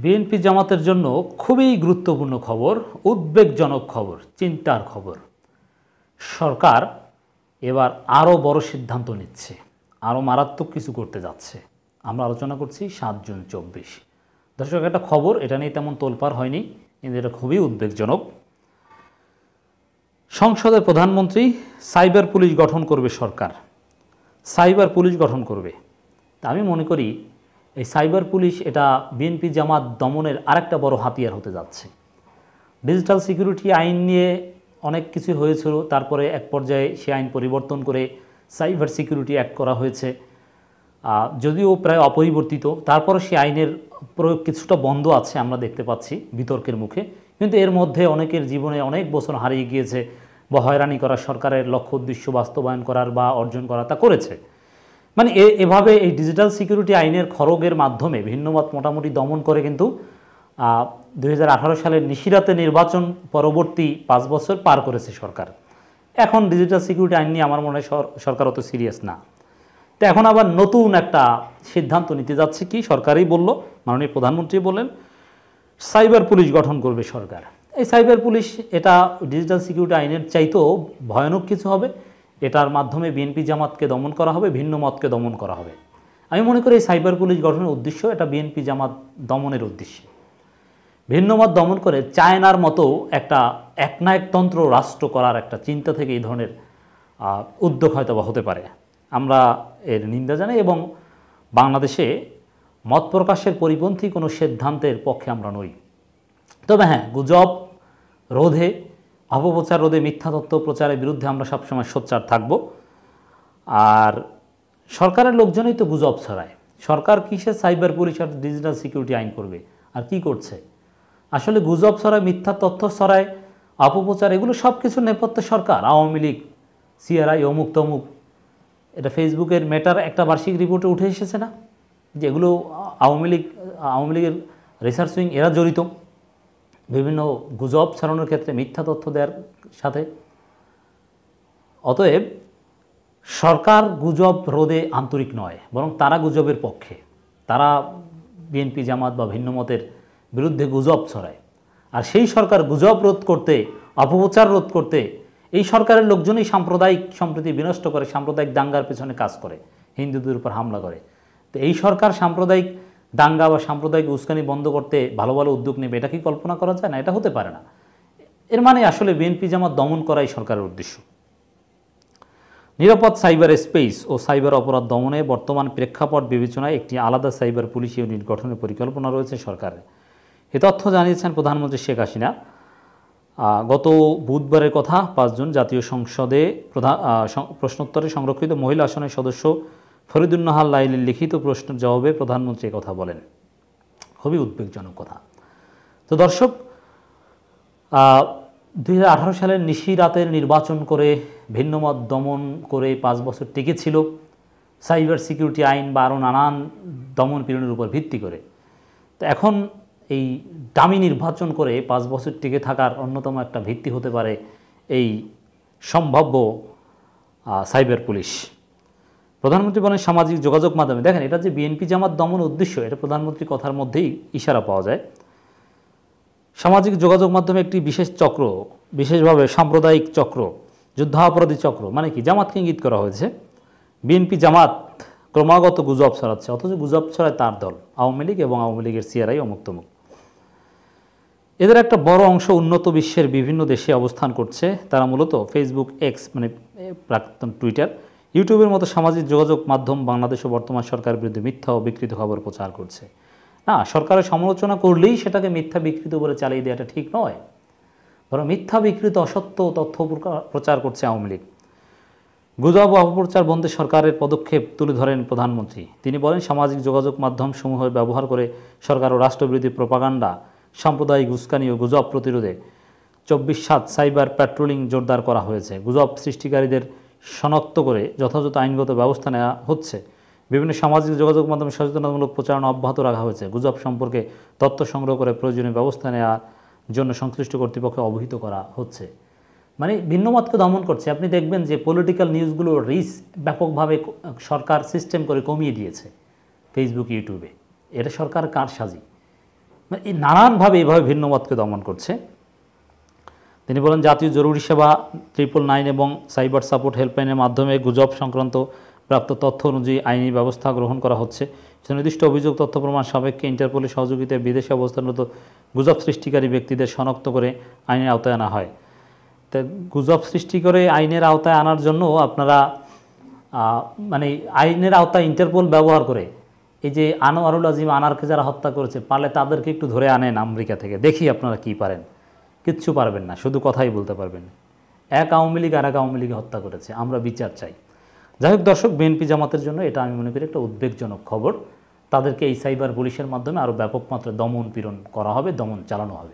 BNP জামাতের জন্য খুবই গুরুত্বপূর্ণ খবর, উদ্বেগজনক খবর, চিন্তার খবর। সরকার এবার আরও বড় সিদ্ধান্ত নিচ্ছে, আরও মারাত্মক কিছু করতে যাচ্ছে। আমরা আলোচনা করছি 7 জুন 24। দর্শক, একটা খবর, এটা নিয়ে তেমন তোলপাড় হয়নি, কিন্তু এটা খুবই উদ্বেগজনক। সংসদে প্রধানমন্ত্রী সাইবার পুলিশ গঠন করবে সরকার, সাইবার পুলিশ গঠন করবে। তা আমি মনে করি এই সাইবার পুলিশ এটা বিএনপি জামাত দমনের আরেকটা বড় হাতিয়ার হতে যাচ্ছে। ডিজিটাল সিকিউরিটি আইন নিয়ে অনেক কিছু হয়েছিল, তারপরে এক পর্যায়ে সে আইন পরিবর্তন করে সাইবার সিকিউরিটি অ্যাক্ট করা হয়েছে, যদিও প্রায় অপরিবর্তিত। তারপরে সে আইনের প্রয়োগ কিছুটা বন্ধ আছে, আমরা দেখতে পাচ্ছি বিতর্কের মুখে। কিন্তু এর মধ্যে অনেকের জীবনে অনেক বছর হারিয়ে গিয়েছে, বা হয়রানি করা সরকারের লক্ষ্য উদ্দেশ্য বাস্তবায়ন করার বা অর্জন করা তা করেছে। মানে এভাবে এই ডিজিটাল সিকিউরিটি আইনের খড়গের মাধ্যমে ভিন্নমত মোটামুটি দমন করে কিন্তু 2018 সালের নিশিরাতে নির্বাচন পরবর্তী 5 বছর পার করেছে সরকার। এখন ডিজিটাল সিকিউরিটি আইন নিয়ে আমার মনে হয় সরকার অত সিরিয়াস না। তো এখন আবার নতুন একটা সিদ্ধান্ত নিতে যাচ্ছে, কি সরকারই বলল, মাননীয় প্রধানমন্ত্রী বললেন সাইবার পুলিশ গঠন করবে সরকার। এই সাইবার পুলিশ এটা ডিজিটাল সিকিউরিটি আইনের চাইতেও ভয়ানক কিছু হবে। এটার মাধ্যমে বিএনপি জামাতকে দমন করা হবে, ভিন্ন মতকে দমন করা হবে। আমি মনে করি এই সাইবার পুলিশ গঠনের উদ্দেশ্য এটা বিএনপি জামাত দমনের উদ্দেশ্যে, ভিন্ন মত দমন করে চায়নার মতো একটা একনায়কতন্ত্র রাষ্ট্র করার একটা চিন্তা থেকে এই ধরনের উদ্যোগ হয়তো বা হতে পারে। আমরা এর নিন্দা জানাই এবং বাংলাদেশে মত প্রকাশের পরিপন্থী কোনো সিদ্ধান্তের পক্ষে আমরা নই। তবে হ্যাঁ, গুজব রোধে, অপপ্রচার রোধে, মিথ্যা তথ্য প্রচারের বিরুদ্ধে আমরা সবসময় সোচ্চার থাকব। আর সরকারের লোকজনই তো গুজব ছড়ায়। সরকার কিসে সাইবার পুলিশ আর ডিজিটাল সিকিউরিটি আইন করবে, আর কি করছে? আসলে গুজব ছড়ায়, মিথ্যা তথ্য ছড়ায়, অপপ্রচার, এগুলো সব কিছুর নেপথ্যে সরকার, আওয়ামী লীগ, সিআরআই, অমুক তমুক। এটা ফেসবুকের মেটার একটা বার্ষিক রিপোর্টে উঠে এসেছে না, যে এগুলো আওয়ামী লীগের রিসার্চ উইং এরা জড়িত বিভিন্ন গুজব ছড়ানোর ক্ষেত্রে, মিথ্যা তথ্য দেওয়ার সাথে। অতএব সরকার গুজব রোধে আন্তরিক নয়, বরং তারা গুজবের পক্ষে। তারা বিএনপি জামাত বা ভিন্ন মতের বিরুদ্ধে গুজব ছড়ায়। আর সেই সরকার গুজব রোধ করতে, অপপ্রচার রোধ করতে, এই সরকারের লোকজনই সাম্প্রদায়িক সম্প্রীতি বিনষ্ট করে, সাম্প্রদায়িক দাঙ্গার পেছনে কাজ করে, হিন্দুদের উপর হামলা করে। তো এই সরকার সাম্প্রদায়িক দাঙ্গা বা সাম্প্রদায়িক উস্কানি বন্ধ করতে ভালো ভালো উদ্যোগ নেবে, এটা কি কল্পনা করা যায় না? এটা হতে পারে না। এর মানে আসলে বিএনপি জামাত দমন করাই সরকারের উদ্দেশ্য। নিরাপদ সাইবার স্পেস ও সাইবার অপরাধ দমনে বর্তমান প্রেক্ষাপট বিবেচনায় একটি আলাদা সাইবার পুলিশ ইউনিট গঠনের পরিকল্পনা রয়েছে সরকারের। এ তথ্য জানিয়েছেন প্রধানমন্ত্রী শেখ হাসিনা গত বুধবারের কথা। 5 জুন জাতীয় সংসদে প্রশ্নোত্তরে সংরক্ষিত মহিলা আসনের সদস্য ফরিদুন্নাহার লাইলির লিখিত প্রশ্নের জবাবে প্রধানমন্ত্রী কথা বলেন। খুবই উদ্বেগজনক কথা। তো দর্শক, 2018 সালের নিশিরাতের নির্বাচন করে ভিন্নমত দমন করে 5 বছর টিকেছিল সাইবার সিকিউরিটি আইন বা আরও নানান দমন পীড়নের উপর ভিত্তি করে। তো এখন এই দামি নির্বাচন করে 5 বছর টিকে থাকার অন্যতম একটা ভিত্তি হতে পারে এই সম্ভাব্য সাইবার পুলিশ। প্রধানমন্ত্রী বলেন সামাজিক যোগাযোগ মাধ্যমে, দেখেন এটা যে বিএনপি জামাত দমন উদ্দেশ্য, এটা প্রধানমন্ত্রীর কথার মধ্যেই ইশারা পাওয়া যায়। সামাজিক যোগাযোগ মাধ্যমে একটি বিশেষ চক্র, বিশেষভাবে সাম্প্রদায়িক চক্র, যুদ্ধাপরাধী চক্র, মানে কি জামাতকে ইঙ্গিত করা হয়েছে। বিএনপি জামাত ক্রমাগত গুজব ছড়াচ্ছে, অথচ গুজব ছড়ায় তার দল আওয়ামী লীগ এবং আওয়ামী লীগের সিআরআই, অমুক তমুক। এদের একটা বড় অংশ উন্নত বিশ্বের বিভিন্ন দেশে অবস্থান করছে। তারা মূলত ফেসবুক, এক্স মানে প্রাক্তন টুইটার, ইউটিউবের মতো সামাজিক যোগাযোগ মাধ্যম বাংলাদেশ ও বর্তমান সরকারের বিরুদ্ধে মিথ্যা ও বিকৃত খবর প্রচার করছে। না, সরকারের সমালোচনা করলেই সেটাকে মিথ্যা বিকৃত বলে চালিয়ে দেওয়াটা ঠিক নয়, বরং মিথ্যা বিকৃত অসত্য তথ্য প্রচার করছে আওয়ামী লীগ। গুজব ও অপপ্রচার বন্ধে সরকারের পদক্ষেপ তুলে ধরেন প্রধানমন্ত্রী। তিনি বলেন সামাজিক যোগাযোগ মাধ্যম সমূহ ব্যবহার করে সরকার ও রাষ্ট্রবিরোধী প্রপাগান্ডা, সাম্প্রদায়িক উস্কানি ও গুজব প্রতিরোধে 24/7 সাইবার প্যাট্রোলিং জোরদার করা হয়েছে। গুজব সৃষ্টিকারীদের শনাক্ত করে যথাযথ আইনগত ব্যবস্থা নেওয়া হচ্ছে। বিভিন্ন সামাজিক যোগাযোগ মাধ্যমে সচেতনতামূলক প্রচারণা অব্যাহত রাখা হয়েছে। গুজব সম্পর্কে তথ্য সংগ্রহ করে প্রয়োজনীয় ব্যবস্থা নেওয়ার জন্য সংশ্লিষ্ট কর্তৃপক্ষকে অবহিত করা হচ্ছে। মানে ভিন্নমতকে দমন করছে। আপনি দেখবেন যে পলিটিক্যাল নিউজগুলো রিচ ব্যাপকভাবে সরকার সিস্টেম করে কমিয়ে দিয়েছে ফেসবুক, ইউটিউবে। এটা সরকার কার সাজি? মানে এই নানানভাবে এভাবে ভিন্নমতকে দমন করছে। তিনি বলেন, জাতীয় জরুরি সেবা 999 এবং সাইবার সাপোর্ট হেল্পলাইনের মাধ্যমে গুজব সংক্রান্ত প্রাপ্ত তথ্য অনুযায়ী আইনি ব্যবস্থা গ্রহণ করা হচ্ছে। সুনির্দিষ্ট অভিযোগ তথ্য প্রমাণ সাপেক্ষে ইন্টারপোলের সহযোগিতায় বিদেশে অবস্থানরত গুজব সৃষ্টিকারী ব্যক্তিদের শনাক্ত করে আইনের আওতায় আনা হয়। তা গুজব সৃষ্টি করে আইনের আওতায় আনার জন্য আপনারা মানে আইনের আওতায় ইন্টারপোল ব্যবহার করে এই যে আনোয়ারুল আজিম আনারকে যারা হত্যা করেছে, পারলে তাদেরকে একটু ধরে আনেন আমেরিকা থেকে, দেখি আপনারা কি পারেন। কিচ্ছু পারবেন না, শুধু কথাই বলতে পারবেন। এক আওয়ামী লীগ আর এক আওয়ামী লীগে হত্যা করেছে, আমরা বিচার চাই। যাই হোক দর্শক, বিএনপি জামাতের জন্য এটা আমি মনে করি একটা উদ্বেগজনক খবর। তাদেরকে এই সাইবার পুলিশের মাধ্যমে আরও ব্যাপক মাত্রায় দমন পীড়ন করা হবে, দমন চালানো হবে।